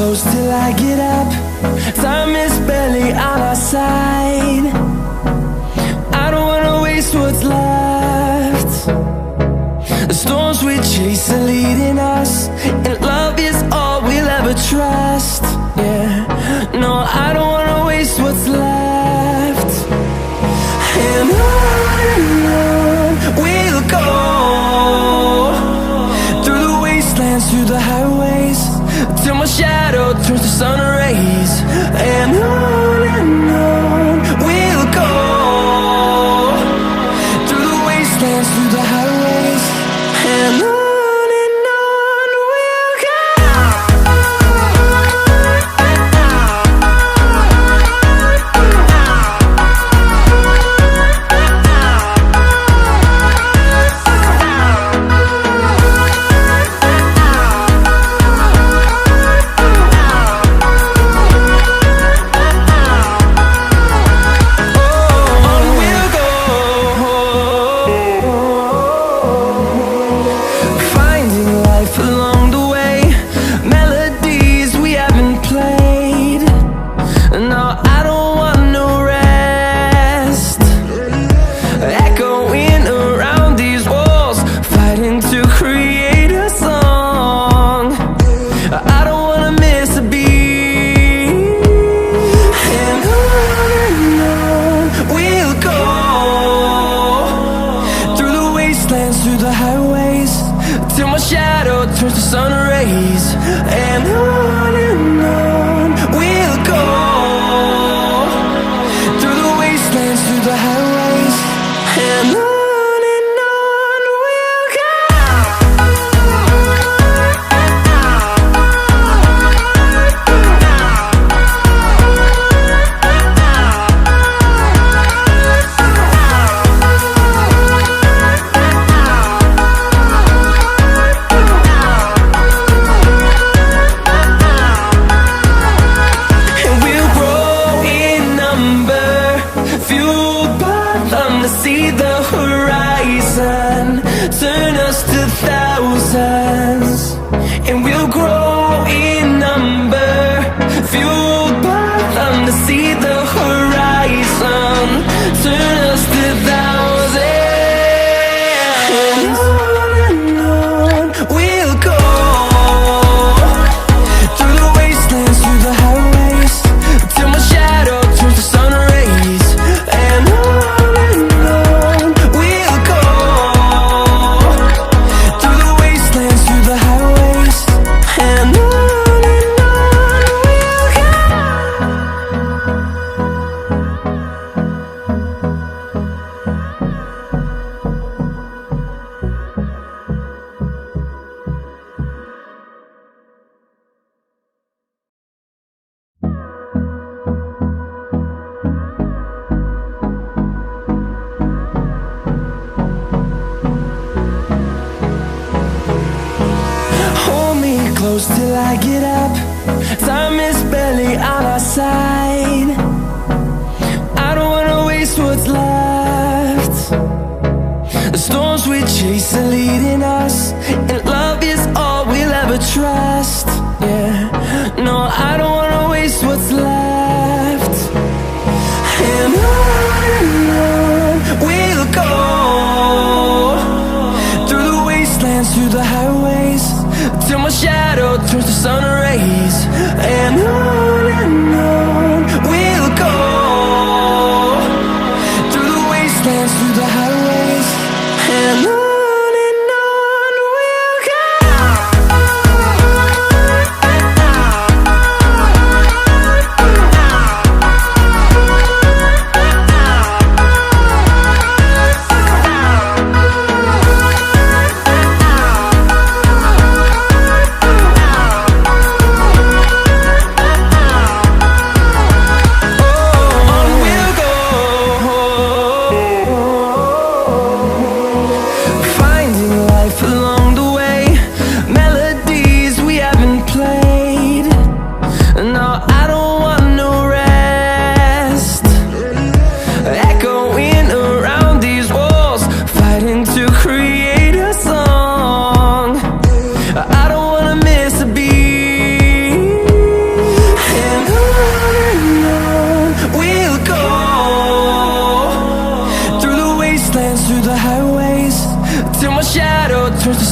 close till I get up. Time is barely on our side. I don't wanna waste what's left. The storms we chase are leading us, and love is all we'll ever trust. Yeah, no, I don't wanna waste what's left. And on we'll go, through the wastelands, through the highways, till my shadow turns to sun rays. And on we'll go, through the wastelands, through the highways, and on we'll go. Through the highways, till my shadow turns to sun rays. And on we'll go, through the wastelands, through the highways, and on we'll go. See the horizon turn us to thousands, and we'll grow in number, fueled by them. To see the horizon turn us to thousands, and on we'll go, through the wastelands, through the highways, till my shadow turns to sun rays. And close till I get up. Time is barely on our side. I don't wanna waste what's left. The storms we chase are leading us, and love is all we'll ever trust. Yeah, no, I don't wanna waste what's left. And on we'll go, through the wastelands, through the highways, till my shadow turns to sun rays. And on we'll go, through the wastelands, through the highways, and on we'll go.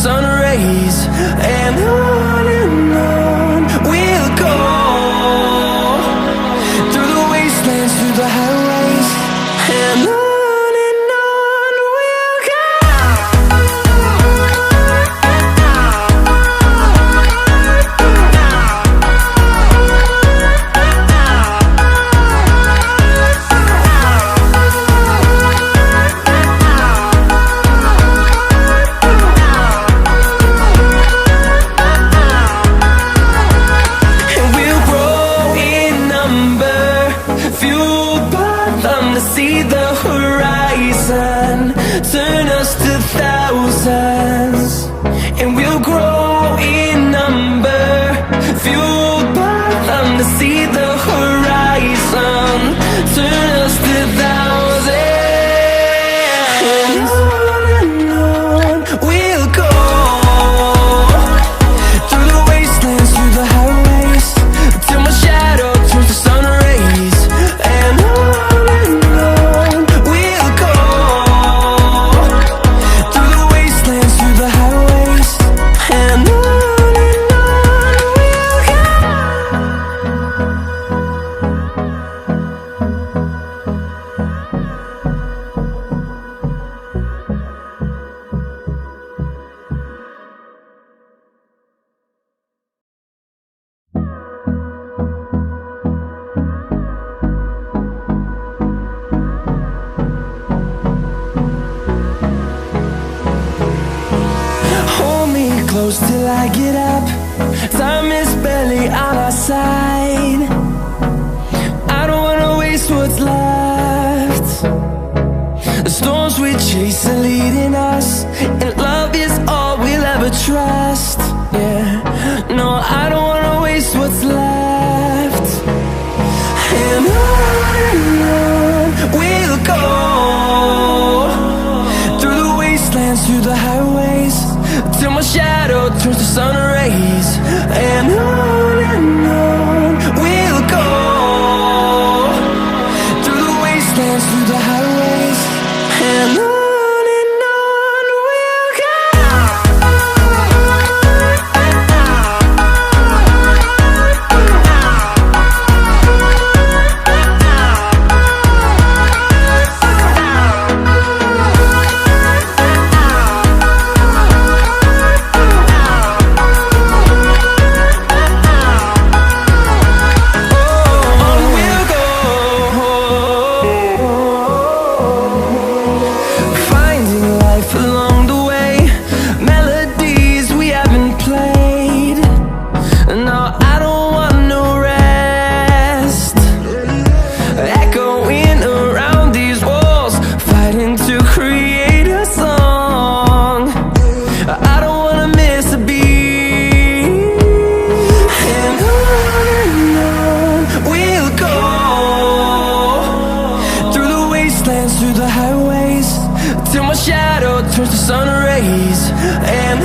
sun rays. And on we'll go, through the wastelands, through the highways. And on we'll go. See the horizon turn us to thousands, and we'll grow in number, fueled by them. To see the horizon turn us to thousands, and on we'll go, through the wastelands, through the highways, till my shadow turns to sun rays. And close till I get up. Time is barely on our side. I don't wanna waste what's left. The storms we chase are leading us, and love is all we'll ever trust. Yeah, no, I don't wanna waste what's left. And on we'll go, through the wastelands, through the highways, till my shadow turns to sun rays. And on we'll go, through the wastelands, through the highways. And on we'll go. Through the highways, till my shadow turns to sun rays. And